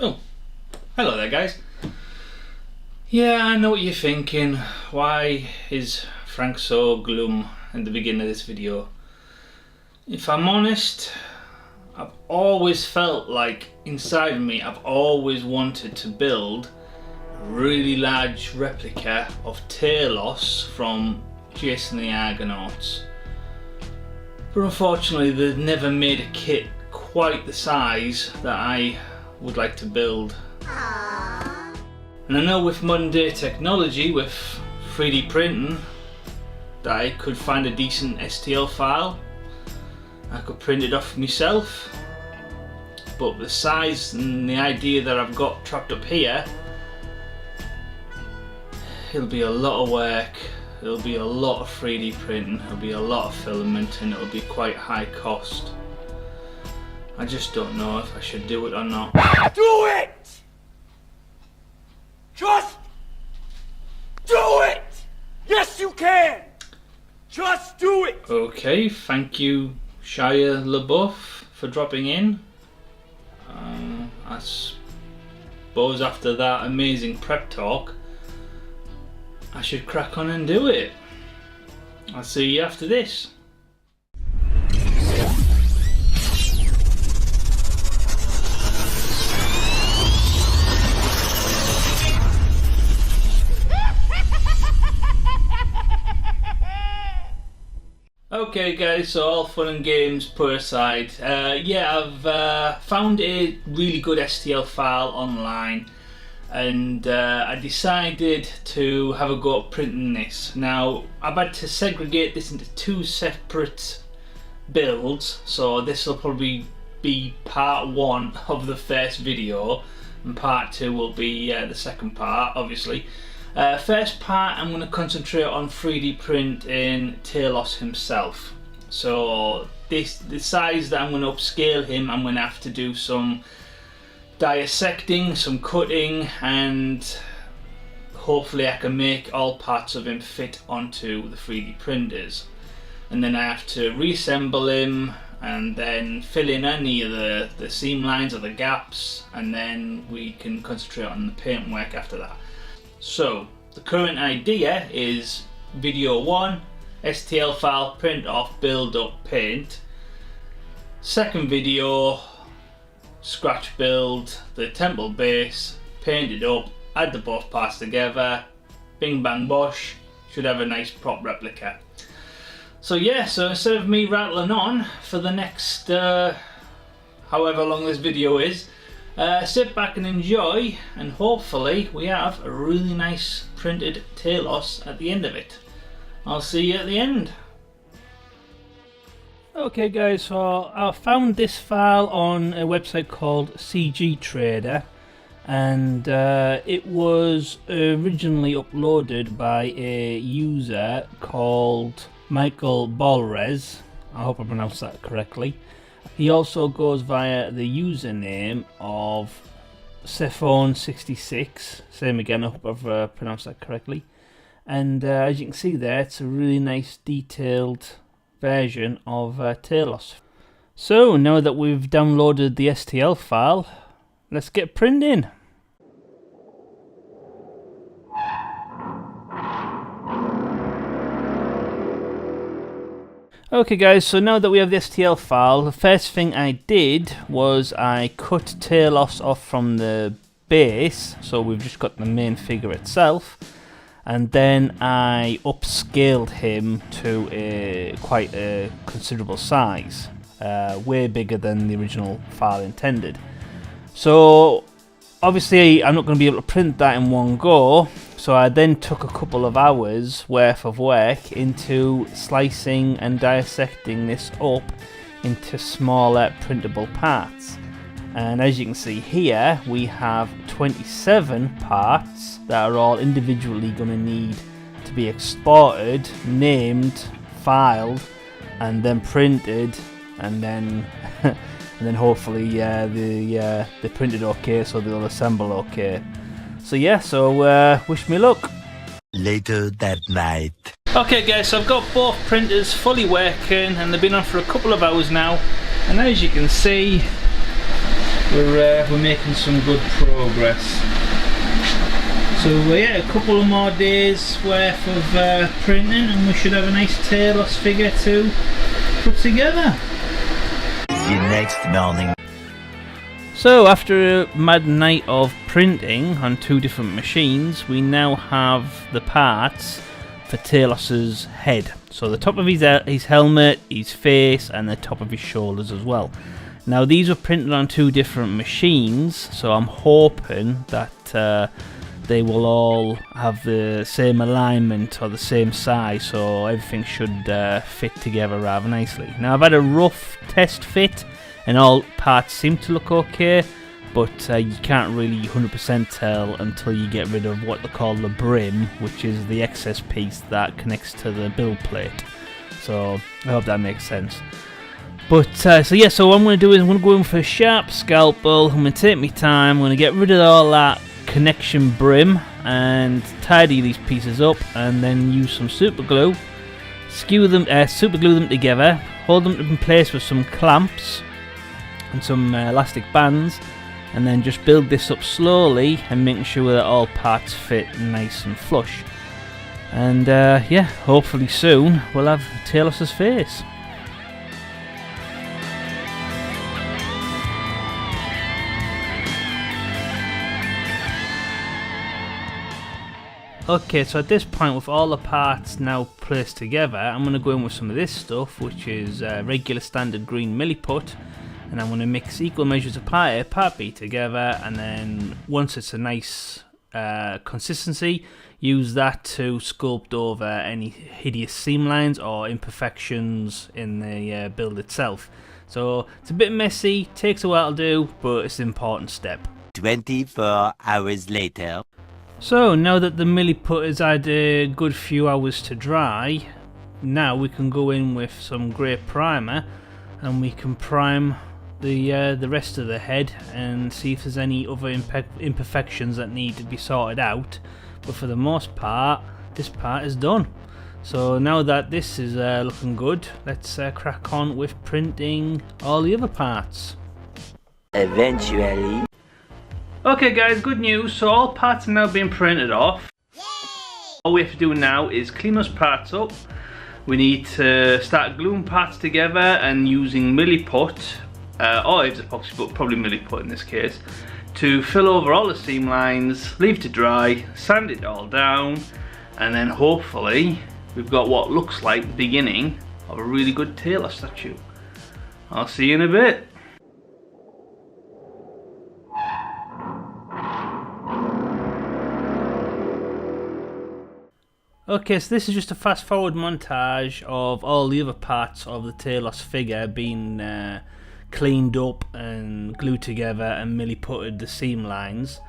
Oh, hello there guys. Yeah, I know what you're thinking. Why is Frank so glum at the beginning of this video? If I'm honest, I've always felt like inside of me I've always wanted to build a really large replica of Talos from Jason the Argonauts. But unfortunately they've never made a kit quite the size that I would like to build. And I know with modern day technology, with 3D printing, that I could find a decent STL file. I could print it off myself. But the size and the idea that I've got trapped up here, it'll be a lot of work. It'll be a lot of 3D printing, it'll be a lot of filament, and it'll be quite high cost. I just don't know if I should do it or not. Do it! Just do it! Yes, you can! Just do it! Okay, thank you Shia LaBeouf for dropping in. I suppose after that amazing prep talk, I should crack on and do it. I'll see you after this. Okay guys, so all fun and games put aside, yeah, I've found a really good STL file online, and I decided to have a go at printing this. Now I've had to segregate this into two separate builds, so this will probably be part one of the first video and part two will be the second part, obviously. First part I'm going to concentrate on 3D printing Talos himself. So the size that I'm going to upscale him, I'm going to have to do some dissecting, some cutting, and hopefully I can make all parts of him fit onto the 3D printers. And then I have to reassemble him and then fill in any of the seam lines or the gaps, and then we can concentrate on the paint work after that. So the current idea is video 1, STL file, print off, build up, paint. Second video, scratch build the temple base, paint it up, add the both parts together, bing bang bosh, should have a nice prop replica. So yeah, so instead of me rattling on for the next however long this video is, sit back and enjoy, and hopefully we have a really nice printed Talos at the end of it. I'll see you at the end. Okay guys, so I found this file on a website called CG Trader, and it was originally uploaded by a user called Michael Ballares. I hope I pronounced that correctly. He also goes via the username of Cephone66. Same again, I hope I've pronounced that correctly. And as you can see there, it's a really nice detailed version of Talos. So now that we've downloaded the STL file, let's get printing. Okay guys, so now that we have the STL file, the first thing I did was I cut Talos off from the base, so we've just got the main figure itself, and then I upscaled him to quite a considerable size, way bigger than the original file intended. So obviously I'm not going to be able to print that in one go, so I then took a couple of hours worth of work into slicing and dissecting this up into smaller printable parts. And as you can see here, we have 27 parts that are all individually going to need to be exported, named, filed, and then printed, and then and then hopefully they're printed okay, so they'll assemble okay. So yeah, so wish me luck. Later that night. Okay guys, so I've got both printers fully working and they've been on for a couple of hours now, and as you can see we're making some good progress. So yeah, a couple of more days worth of printing and we should have a nice Talos figure to put together. The next morning. So after a mad night of printing on 2 different machines, we now have the parts for Talos's head. So the top of his helmet, his face, and the top of his shoulders as well. Now these were printed on 2 different machines, so I'm hoping that they will all have the same alignment or the same size, so everything should fit together rather nicely. Now I've had a rough test fit and all parts seem to look okay, but you can't really 100% tell until you get rid of what they call the brim, which is the excess piece that connects to the build plate. So I hope that makes sense. But so yeah, so what I'm going to do is I'm going to go in for a sharp scalpel. I'm going to take my time, I'm going to get rid of all that connection brim and tidy these pieces up, and then use some super glue, super glue them together, hold them in place with some clamps and some elastic bands, and then just build this up slowly and making sure that all parts fit nice and flush. And yeah, hopefully soon we'll have Talos's face. Okay, so at this point, with all the parts now placed together, I'm going to go in with some of this stuff, which is regular standard green milliput, and I'm going to mix equal measures of part A, part B together, and then once it's a nice consistency, use that to sculpt over any hideous seam lines or imperfections in the build itself. So it's a bit messy, takes a while to do, but it's an important step. 24 hours later. So now that the milliput has had a good few hours to dry, now we can go in with some grey primer and we can prime the rest of the head and see if there's any other imperfections that need to be sorted out. But for the most part, this part is done. So now that this is looking good, let's crack on with printing all the other parts. Eventually. Okay guys, good news, so all parts have now been printed off. Yay! All we have to do now is clean those parts up. We need to start gluing parts together and using milliput, or it's epoxy, but probably milliput in this case, to fill over all the seam lines, leave to dry, sand it all down, and then hopefully we've got what looks like the beginning of a really good Talos statue. I'll see you in a bit. Okay, so this is just a fast forward montage of all the other parts of the Talos figure being cleaned up and glued together and milliputted the seam lines.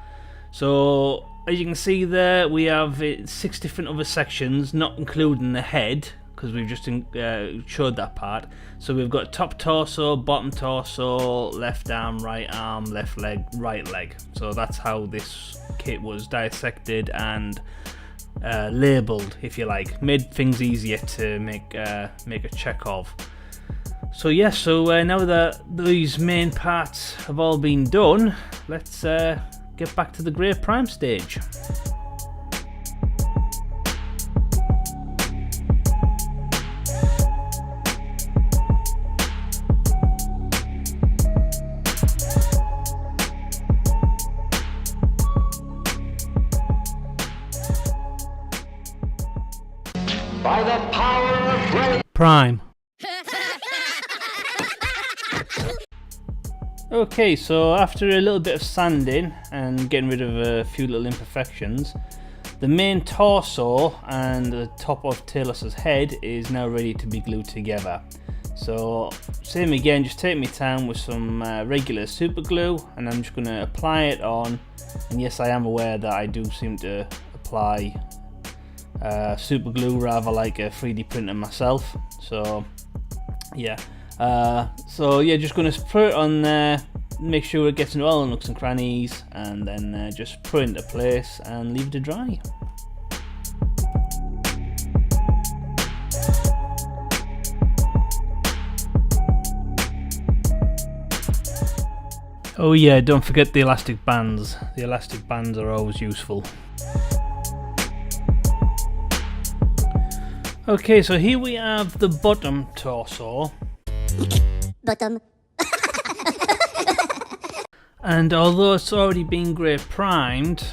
So as you can see there, we have 6 different other sections, not including the head, because we've just showed that part. So we've got top torso, bottom torso, left arm, left leg, right leg. So that's how this kit was dissected and labelled, if you like, made things easier to make a check of. So yeah, so now that these main parts have all been done, let's get back to the grey prime stage. By the power of Ray. Prime. Okay, so after a little bit of sanding and getting rid of a few little imperfections, the main torso and the top of Talos's head is now ready to be glued together. So same again, just take my time with some regular super glue, and I'm just going to apply it on. And yes, I am aware that I do seem to apply super glue rather like a 3D printer myself. So yeah, just going to put it on there, make sure it gets into all the nooks and crannies, and then just put it into place and leave it to dry. Oh yeah, don't forget the elastic bands. The elastic bands are always useful. Okay, so here we have the bottom torso. Bottom. And although it's already been grey primed,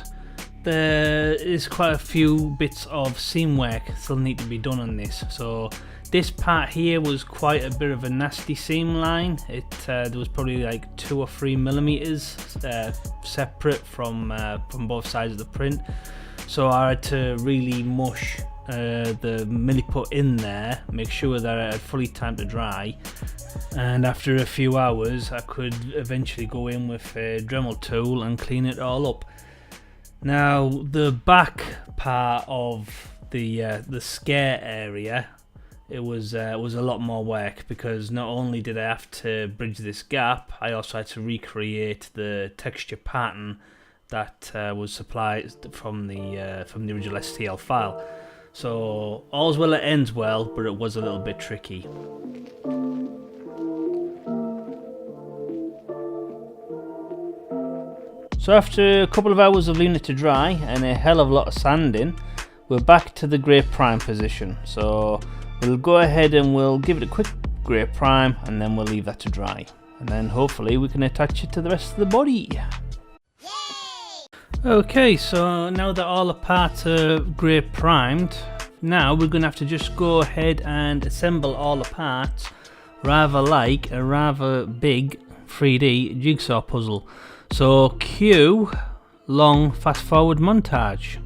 there is quite a few bits of seam work still need to be done on this. So this part here was quite a bit of a nasty seam line. There was probably like 2 or 3 millimeters separate from both sides of the print. So I had to really mush the milliput in there, make sure that it had fully time to dry, and after a few hours I could eventually go in with a Dremel tool and clean it all up. Now the back part of the scare area, it was a lot more work, because not only did I have to bridge this gap, I also had to recreate the texture pattern that was supplied from the original STL file. So all's well that ends well, but it was a little bit tricky. So after a couple of hours of leaving it to dry and a hell of a lot of sanding, we're back to the grey prime position. So we'll go ahead and we'll give it a quick grey prime, and then we'll leave that to dry, and then hopefully we can attach it to the rest of the body. Okay, so now that all the parts are grey primed, now we're going to have to just go ahead and assemble all the parts, rather like a rather big 3D jigsaw puzzle. So cue long fast forward montage.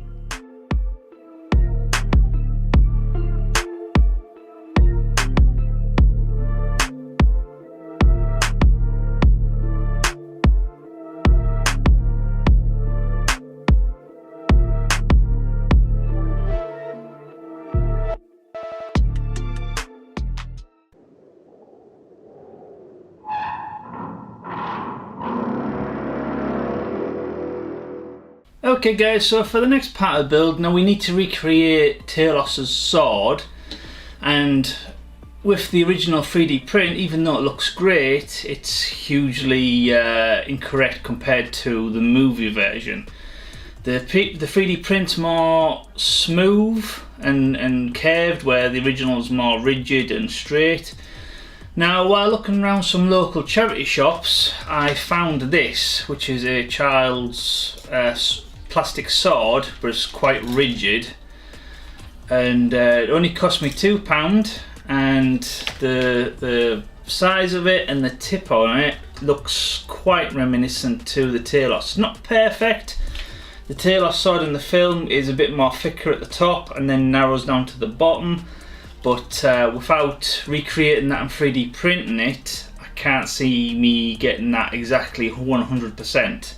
Okay guys, so for the next part of the build, now we need to recreate Talos's sword, and with the original 3D print, even though it looks great, it's hugely incorrect compared to the movie version. The 3D print's more smooth and curved, where the original is more rigid and straight. Now, while looking around some local charity shops, I found this, which is a child's plastic sword, but it's quite rigid, and it only cost me £2, and the size of it and the tip on it looks quite reminiscent to the Talos. Not perfect. The Talos sword in the film is a bit more thicker at the top and then narrows down to the bottom, but without recreating that and 3D printing it, I can't see me getting that exactly 100%.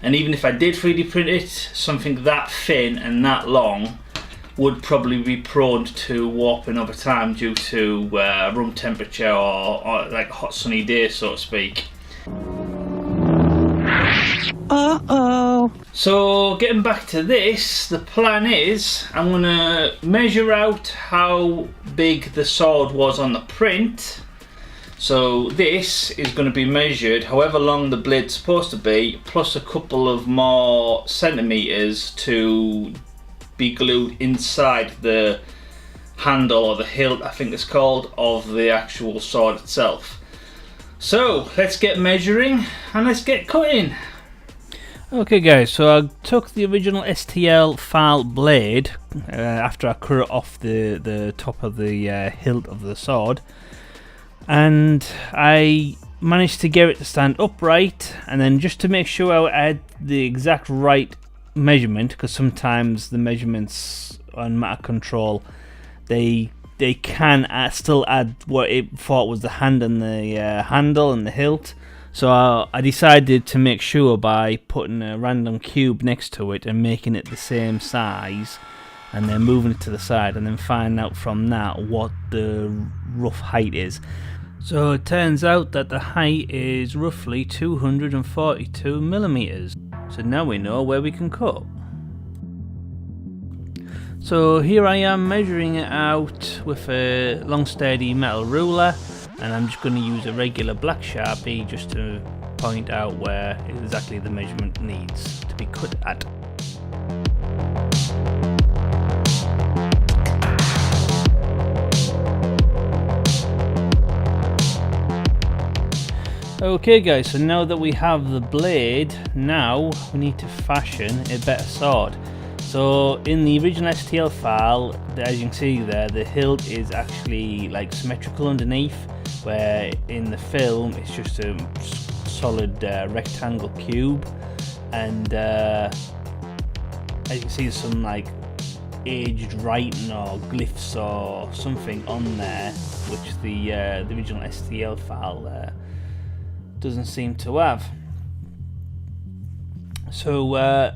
And even if I did 3D print it, something that thin and that long would probably be prone to warping over time due to room temperature or like a hot sunny day, so to speak. Uh-oh. So getting back to this, the plan is I'm going to measure out how big the sword was on the print. So this is going to be measured however long the blade's supposed to be, plus a couple of more centimeters to be glued inside the handle, or the hilt I think it's called, of the actual sword itself. So let's get measuring and let's get cutting. Okay guys, so I took the original STL file blade after I cut it off the top of the hilt of the sword, and I managed to get it to stand upright, and then just to make sure I had the exact right measurement, because sometimes the measurements on matter control they can still add what it thought was the hand and the handle and the hilt. So I decided to make sure by putting a random cube next to it and making it the same size, and then moving it to the side, and then finding out from that what the rough height is. So it turns out that the height is roughly 242 millimeters. So now we know where we can cut. So here I am measuring it out with a long sturdy metal ruler, and I'm just going to use a regular black Sharpie just to point out where exactly the measurement needs to be cut at. Okay guys, so now that we have the blade, now we need to fashion a better sword. So in the original STL file, as you can see there, the hilt is actually like symmetrical underneath, where in the film it's just a solid rectangle cube, and as you can see there's some like aged writing or glyphs or something on there, which the original STL file doesn't seem to have. So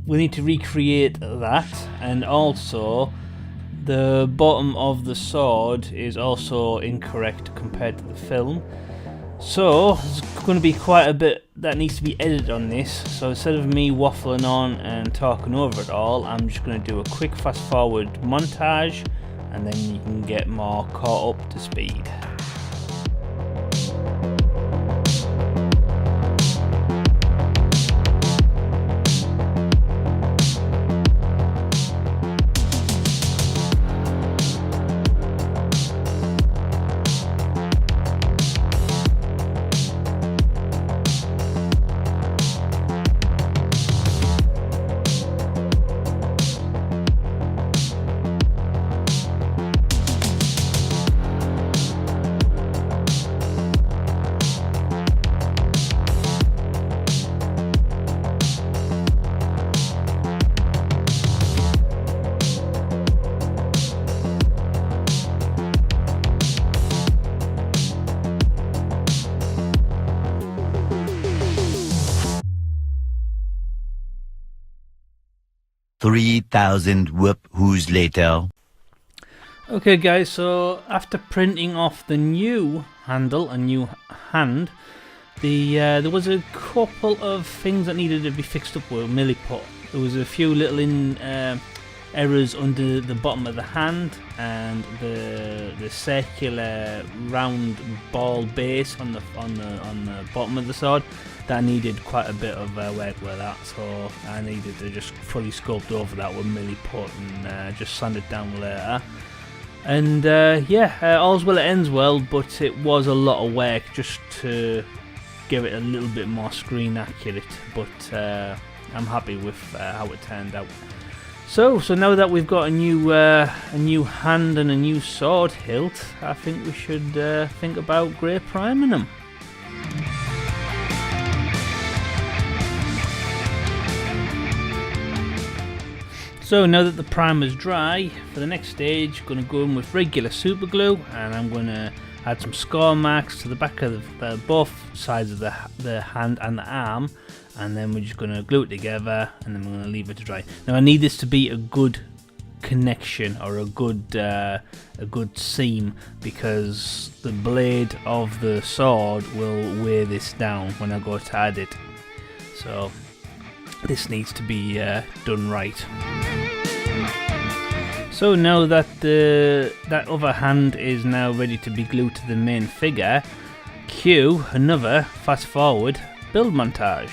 we need to recreate that, and also the bottom of the sword is also incorrect compared to the film. So there's going to be quite a bit that needs to be edited on this. So instead of me waffling on and talking over it all, I'm just going to do a quick fast forward montage, and then you can get more caught up to speed. $3,000 whoop-hoos later. Okay guys, so after printing off the new handle, a new hand, there was a couple of things that needed to be fixed up with milliput. There was a few little errors under the bottom of the hand, and the circular round ball base on the bottom of the sword that needed quite a bit of work with that. So I needed to just fully sculpt over that with milliput and just sand it down later. And yeah, all's well that ends well, but it was a lot of work just to give it a little bit more screen accurate. But I'm happy with how it turned out. So now that we've got a new hand and a new sword hilt, I think we should think about grey priming them. So now that the primer's dry, for the next stage, I'm going to go in with regular super glue, and I'm going to add some score marks to the back of both sides of the hand and the arm, and then we're just going to glue it together, and then we're going to leave it to dry. Now I need this to be a good connection, or a good seam, because the blade of the sword will weigh this down when I go to add it. So this needs to be done right. So now that that other hand is now ready to be glued to the main figure, cue another fast forward build montage.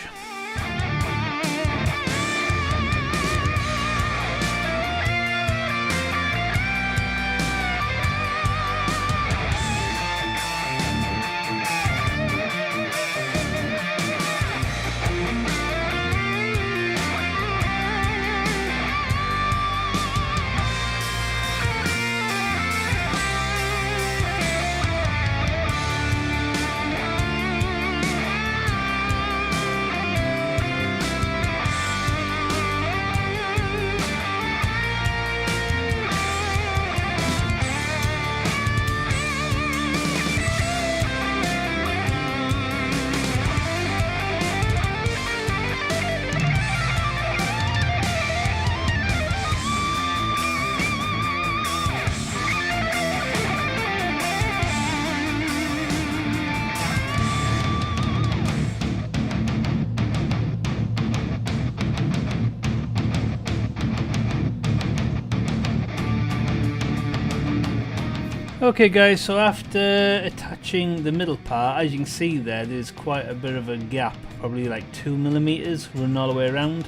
Okay guys, so after attaching the middle part, as you can see there's quite a bit of a gap, probably like 2mm running all the way around.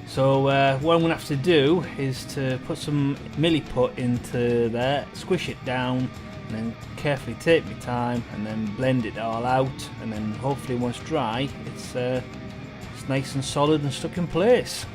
So what I'm going to have to do is to put some milliput into there, squish it down, and then carefully take my time and then blend it all out, and then hopefully once dry it's nice and solid and stuck in place.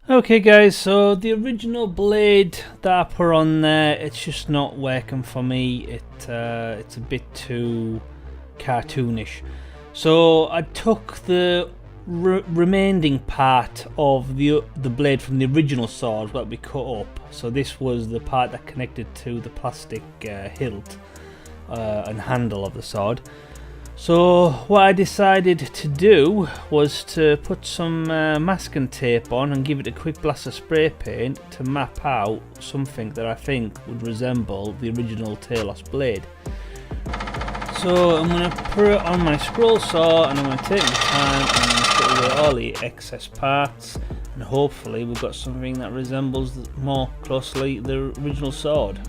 Okay guys, so the original blade that I put on there, it's just not working for me. It's a bit too cartoonish. So I took the remaining part of the blade from the original sword that we cut up. So this was the part that connected to the plastic hilt and handle of the sword. So what I decided to do was to put some masking tape on and give it a quick blast of spray paint to map out something that I think would resemble the original Talos blade. So I'm going to put it on my scroll saw and I'm going to take my time and I'm going to put away all the excess parts, and hopefully we've got something that resembles more closely the original sword.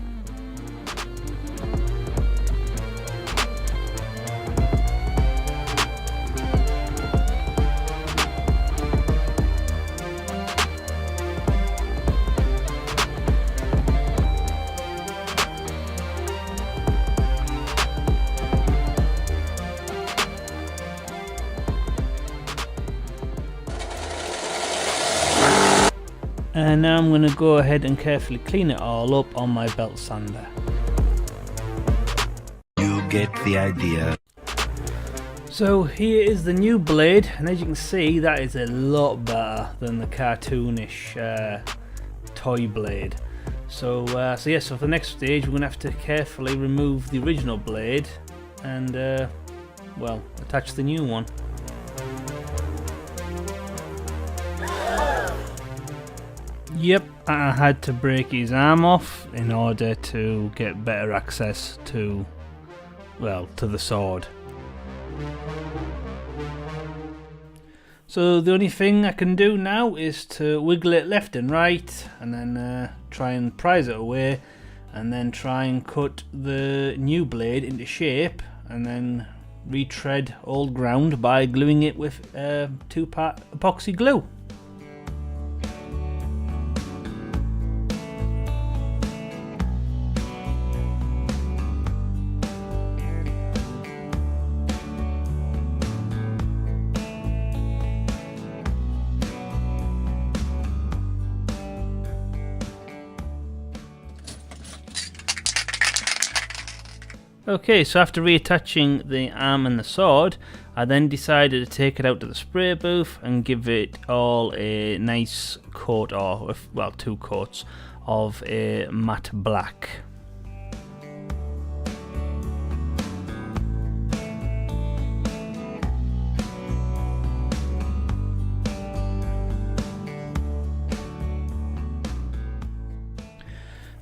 And now I'm going to go ahead and carefully clean it all up on my belt sander. You get the idea. So here is the new blade, and as you can see that is a lot better than the cartoonish toy blade. So for the next stage we're going to have to carefully remove the original blade and well, attach the new one. Yep, I had to break his arm off in order to get better access to, well, to the sword. So the only thing I can do now is to wiggle it left and right and then try and prise it away and then try and cut the new blade into shape and then retread old ground by gluing it with 2-part epoxy glue. Okay, so after reattaching the arm and the sword, I then decided to take it out to the spray booth and give it all a nice coat, or well, 2 coats of a matte black.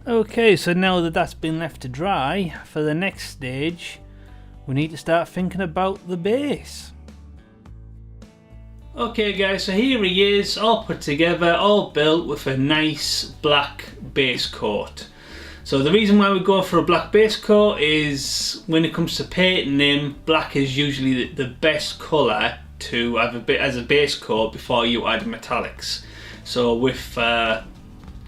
Okay, so now that that's been left to dry, for the next stage we need to start thinking about the base. Okay guys, so here he is, all put together, all built with a nice black base coat. So the reason why we go for a black base coat is when it comes to painting him, black is usually the best colour to have a bit as a base coat before you add metallics. So with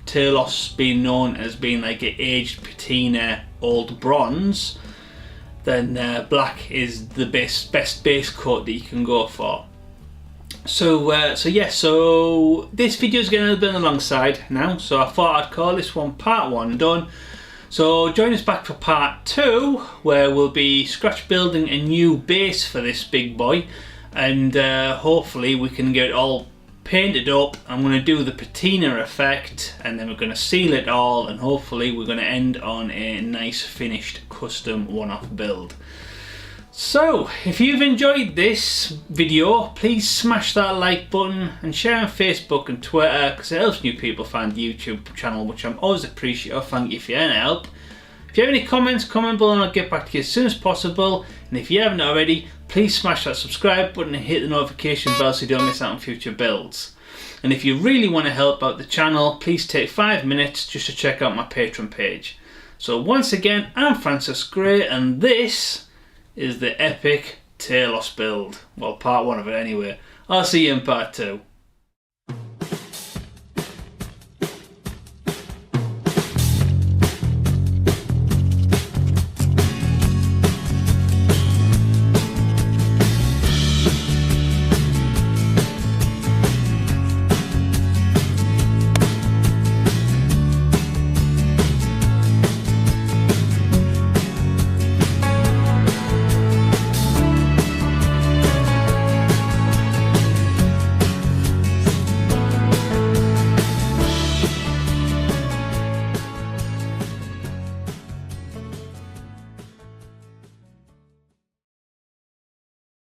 Talos being known as being like an aged patina old bronze, then black is the best base coat that you can go for. So this video is getting a little bit on the long side now, so I thought I'd call this one part 1 done. So join us back for part 2, where we'll be scratch building a new base for this big boy, and hopefully we can get it all paint it up. I'm going to do the patina effect, and then we're going to seal it all, and hopefully we're going to end on a nice finished custom one-off build. So if you've enjoyed this video, please smash that like button and share on Facebook and Twitter, because it helps new people find the YouTube channel, which I'm always appreciative. Thank you for your help. If you have any comments, comment below and I'll get back to you as soon as possible. And if you haven't already, please smash that subscribe button and hit the notification bell so you don't miss out on future builds. And if you really want to help out the channel, please take 5 minutes just to check out my Patreon page. So once again, I'm Francis Gray, and this is the epic Talos build. Well, part 1 of it anyway. I'll see you in part 2.